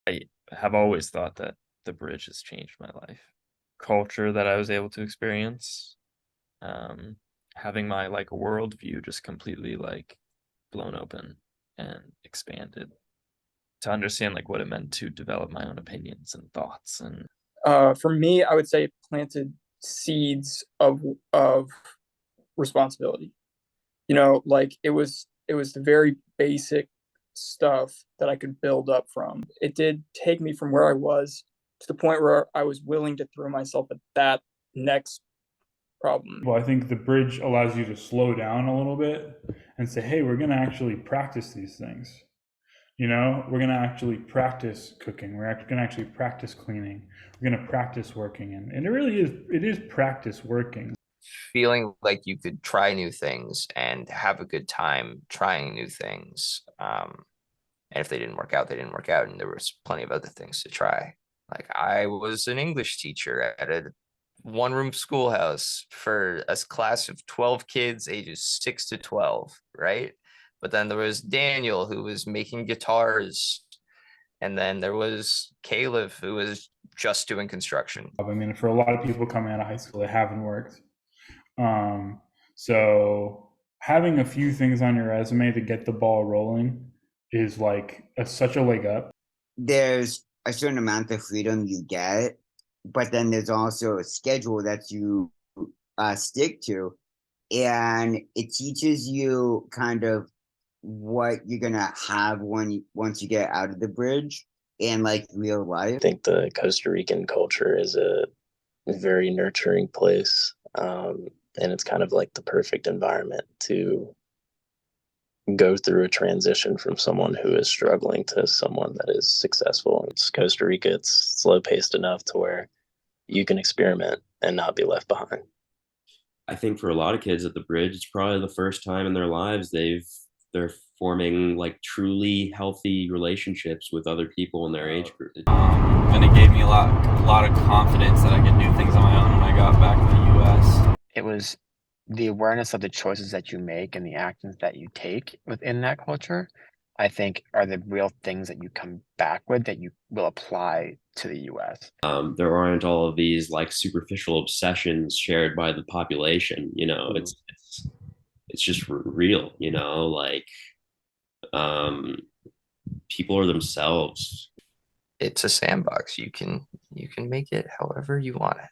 I have always thought that the bridge has changed my life. Culture that I was able to experience, um, having my like worldview just completely like blown open and expanded to understand like what it meant to develop my own opinions and thoughts. And For me, I would say it planted seeds of responsibility. Like it was the very basic stuff that I could build up from. It did take me from where I was to the point where I was willing to throw myself at that next problem. Well, I think the bridge allows you to slow down a little bit and say, hey, we're going to actually practice these things. We're going to actually practice cooking. We're going to actually practice cleaning. We're going to practice working. And it is practice working. Feeling like you could try new things and have a good time trying new things. And if they didn't work out, they didn't work out. And there was plenty of other things to try. Like I was an English teacher at a one-room schoolhouse for a class of 12 kids ages 6 to 12, right? But then there was Daniel who was making guitars. And then there was Caleb who was just doing construction. I mean, for a lot of people coming out of high school, it haven't worked. So having a few things on your resume to get the ball rolling is like such a leg up. There's a certain amount of freedom you get, but then there's also a schedule that you stick to, and it teaches you kind of what you're gonna have once you get out of the bridge in like real life. I think the Costa Rican culture is a very nurturing place, and it's kind of like the perfect environment to go through a transition from someone who is struggling to someone that is successful. It's Costa Rica. It's slow paced enough to where you can experiment and not be left behind. I think for a lot of kids at the bridge, it's probably the first time in their lives they're forming like truly healthy relationships with other people in their age group. And it gave me a lot of confidence that I could do things on my own when I got back to the US. It was the awareness of the choices that you make and the actions that you take within that culture, I think are the real things that you come back with that you will apply to the US. There aren't all of these like superficial obsessions shared by the population. It's just real. Like people are themselves. It's a sandbox. You can make it however you want it.